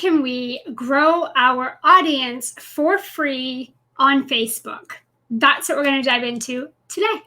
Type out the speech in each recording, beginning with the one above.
can we grow our audience for free on Facebook? That's what we're going to dive into today.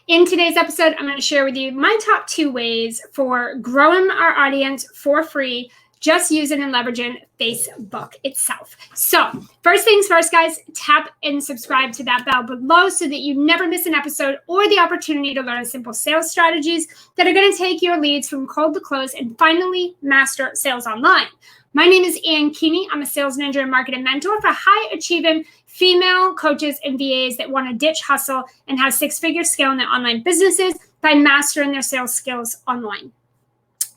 In today's episode, I'm going to share with you my top 2 ways for growing our audience for free, just using and leveraging Facebook itself. So first things first, guys, tap and subscribe to that bell below so that you never miss an episode or the opportunity to learn simple sales strategies that are going to take your leads from cold to close and finally master sales online. My name is Keaney. I'm a sales ninja and marketing mentor for high-achieving female coaches and VAs that want to ditch hustle and have 6-figure scale in their online businesses by mastering their sales skills online.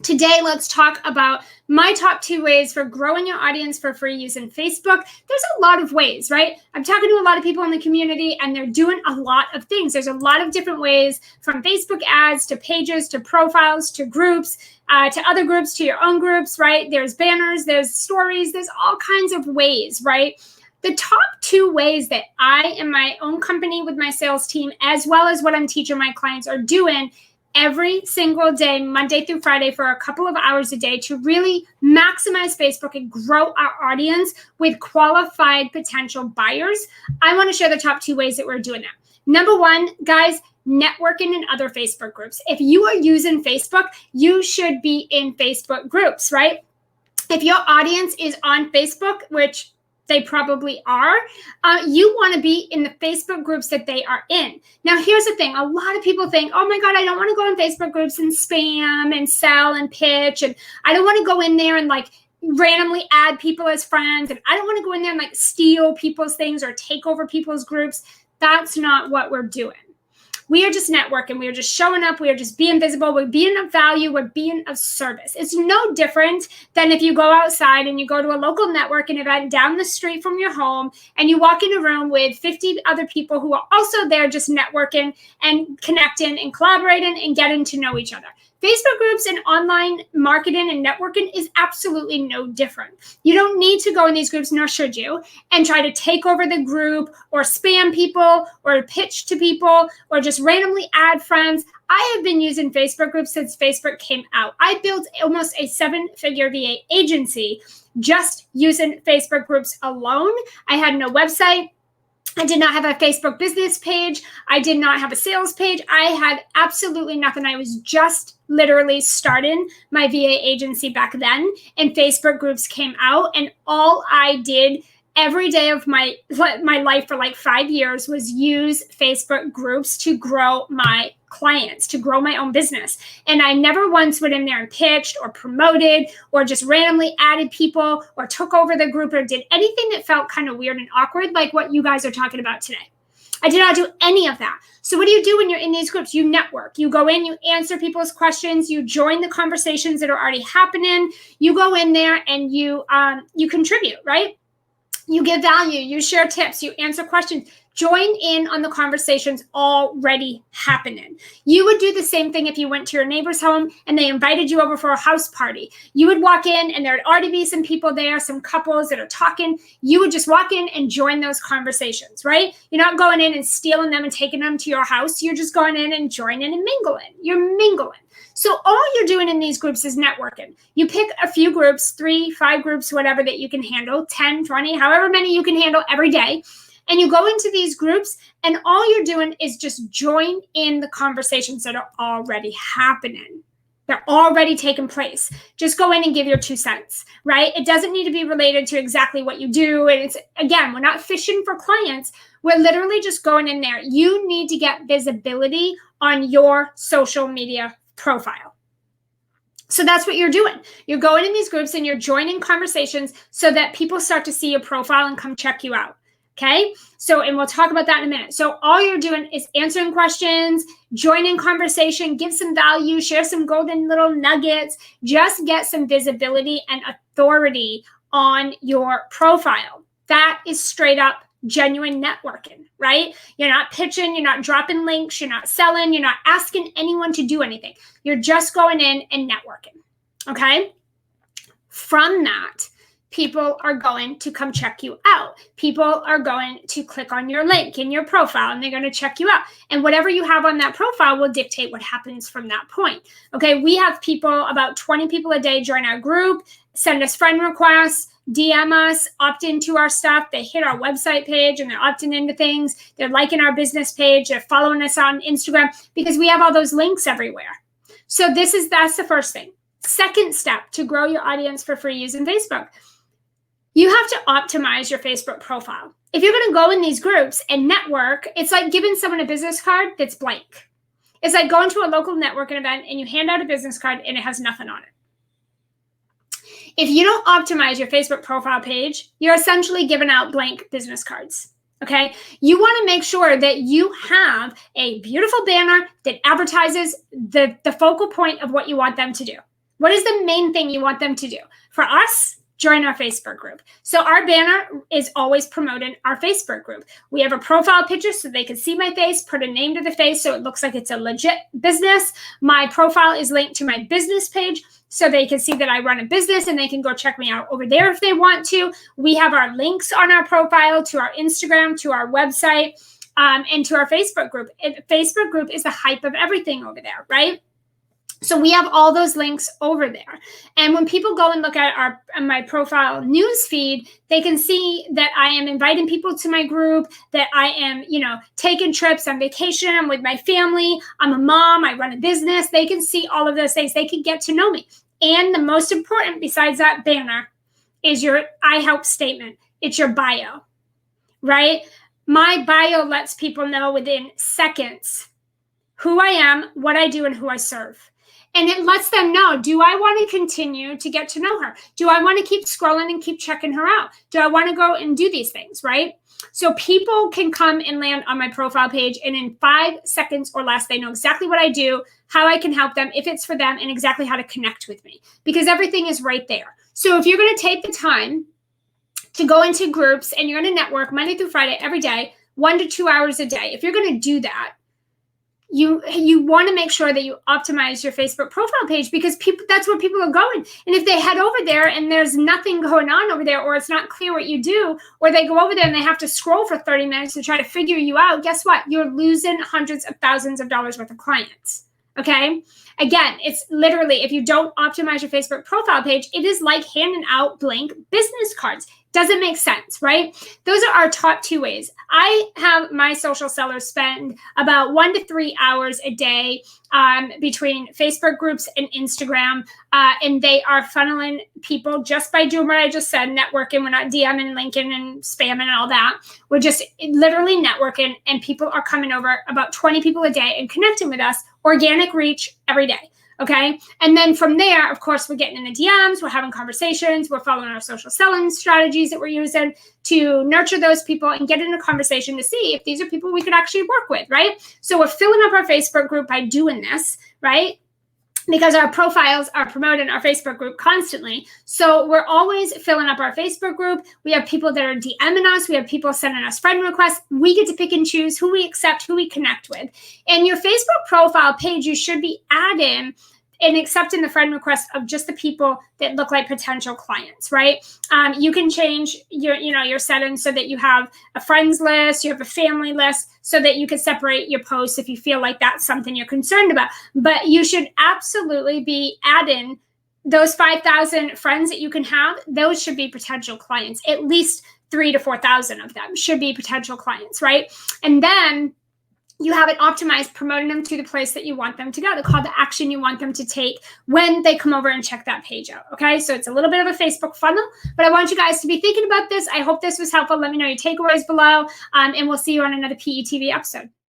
Today, let's talk about my top 2 ways for growing your audience for free using Facebook. There's a lot of ways, right? I'm talking to a lot of people in the community and they're doing a lot of things. There's a lot of different ways, from Facebook ads to pages to profiles to groups to other groups to your own groups, right? There's banners, there's stories, there's all kinds of ways, right? The top 2 ways that I and my own company with my sales team, as well as what I'm teaching my clients, are doing every single day, Monday through Friday, for a couple of hours a day to really maximize Facebook and grow our audience with qualified potential buyers. I want to share the top 2 ways that we're doing that. Number 1, guys, networking in other Facebook groups. If you are using Facebook, you should be in Facebook groups, right? If your audience is on Facebook, which they probably are, you want to be in the Facebook groups that they are in. Now, here's the thing. A lot of people think, oh my God, I don't want to go in Facebook groups and spam and sell and pitch. And I don't want to go in there and like randomly add people as friends. And I don't want to go in there and like steal people's things or take over people's groups. That's not what we're doing. We are just networking. We are just showing up. We are just being visible. We're being of value. We're being of service. It's no different than if you go outside and you go to a local networking event down the street from your home and you walk in a room with 50 other people who are also there just networking and connecting and collaborating and getting to know each other. Facebook groups and online marketing and networking is absolutely no different. You don't need to go in these groups, nor should you, and try to take over the group or spam people or pitch to people or just randomly add friends. I have been using Facebook groups since Facebook came out. I built almost a 7-figure VA agency just using Facebook groups alone. I had no website. I did not have a Facebook business page. I did not have a sales page. I had absolutely nothing. I was just literally starting my VA agency back then, and Facebook groups came out, and all I did every day of my life for like 5 years was use Facebook groups to grow my clients, to grow my own business. And I never once went in there and pitched or promoted or just randomly added people or took over the group or did anything that felt kind of weird and awkward like what you guys are talking about today. I did not do any of that. So what do you do when you're in these groups? You network. You go in, you answer people's questions, you join the conversations that are already happening. You go in there and you contribute, right? You give value, you share tips, you answer questions. Join in on the conversations already happening. You would do the same thing if you went to your neighbor's home and they invited you over for a house party. You would walk in and there'd already be some people there, some couples that are talking. You would just walk in and join those conversations, right? You're not going in and stealing them and taking them to your house. You're just going in and joining and mingling. You're mingling. So all you're doing in these groups is networking. You pick a few groups, 3, 5 groups, whatever that you can handle, 10, 20, however many you can handle every day. And you go into these groups and all you're doing is just join in the conversations that are already happening. They're already taking place. Just go in and give your 2 cents, right? It doesn't need to be related to exactly what you do. And it's, again, we're not fishing for clients. We're literally just going in there. You need to get visibility on your social media profile. So that's what you're doing. You're going in these groups and you're joining conversations so that people start to see your profile and come check you out. Okay. So, and we'll talk about that in a minute. So all you're doing is answering questions, join in conversation, give some value, share some golden little nuggets, just get some visibility and authority on your profile. That is straight up genuine networking, right? You're not pitching, you're not dropping links, you're not selling, you're not asking anyone to do anything. You're just going in and networking. Okay. From that, people are going to come check you out. People are going to click on your link in your profile and they're going to check you out. And whatever you have on that profile will dictate what happens from that point. Okay, we have people, about 20 people a day join our group, send us friend requests, DM us, opt into our stuff. They hit our website page and they're opting into things. They're liking our business page. They're following us on Instagram because we have all those links everywhere. So that's the first thing. Second step to grow your audience for free using Facebook. You have to optimize your Facebook profile. If you're going to go in these groups and network, it's like giving someone a business card that's blank. It's like going to a local networking event and you hand out a business card and it has nothing on it. If you don't optimize your Facebook profile page, you're essentially giving out blank business cards. Okay. You want to make sure that you have a beautiful banner that advertises the focal point of what you want them to do. What is the main thing you want them to do? For us, join our Facebook group. So our banner is always promoting our Facebook group. We have a profile picture so they can see my face, put a name to the face so it looks like it's a legit business. My profile is linked to my business page so they can see that I run a business and they can go check me out over there if they want to. We have our links on our profile to our Instagram, to our website, and to our Facebook group. Facebook group is the hype of everything over there, right? So we have all those links over there. And when people go and look at my profile news feed, they can see that I am inviting people to my group, that I am, taking trips on vacation. I'm with my family. I'm a mom. I run a business. They can see all of those things. They can get to know me. And the most important besides that banner is your I help statement. It's your bio, right? My bio lets people know within seconds who I am, what I do, and who I serve. And it lets them know, do I want to continue to get to know her? Do I want to keep scrolling and keep checking her out? Do I want to go and do these things, right? So people can come and land on my profile page, and in 5 seconds or less, they know exactly what I do, how I can help them, if it's for them, and exactly how to connect with me, because everything is right there. So if you're going to take the time to go into groups and you're going to network Monday through Friday every day, 1 to 2 hours a day, if you're going to do that, you want to make sure that you optimize your Facebook profile page, because that's where people are going. And if they head over there and there's nothing going on over there, or it's not clear what you do, or they go over there and they have to scroll for 30 minutes to try to figure you out, guess what? You're losing hundreds of thousands of dollars worth of clients. Okay. Again, it's literally, if you don't optimize your Facebook profile page, it is like handing out blank business cards. Doesn't make sense, right? Those are our top 2 ways. I have my social sellers spend about 1 to 3 hours a day between Facebook groups and Instagram, and they are funneling people just by doing what I just said, networking. We're not DMing, linking, and spamming and all that. We're just literally networking, and people are coming over, about 20 people a day, and connecting with us, organic reach every day. Okay. And then from there, of course, we're getting in the DMs, we're having conversations, we're following our social selling strategies that we're using to nurture those people and get in a conversation to see if these are people we could actually work with, right? So we're filling up our Facebook group by doing this, right? Because our profiles are promoting our Facebook group constantly. So we're always filling up our Facebook group. We have people that are DMing us. We have people sending us friend requests. We get to pick and choose who we accept, who we connect with. And your Facebook profile page, you should be adding and accepting the friend request of just the people that look like potential clients, right? You can change your settings so that you have a friends list, you have a family list, so that you can separate your posts if you feel like that's something you're concerned about. But you should absolutely be adding those 5,000 friends that you can have. Those should be potential clients. At least 3,000 to 4,000 of them should be potential clients, right? And then you have it optimized, promoting them to the place that you want them to go, the call to action you want them to take when they come over and check that page out. Okay. So it's a little bit of a Facebook funnel, but I want you guys to be thinking about this. I hope this was helpful. Let me know your takeaways below, and we'll see you on another PETV episode.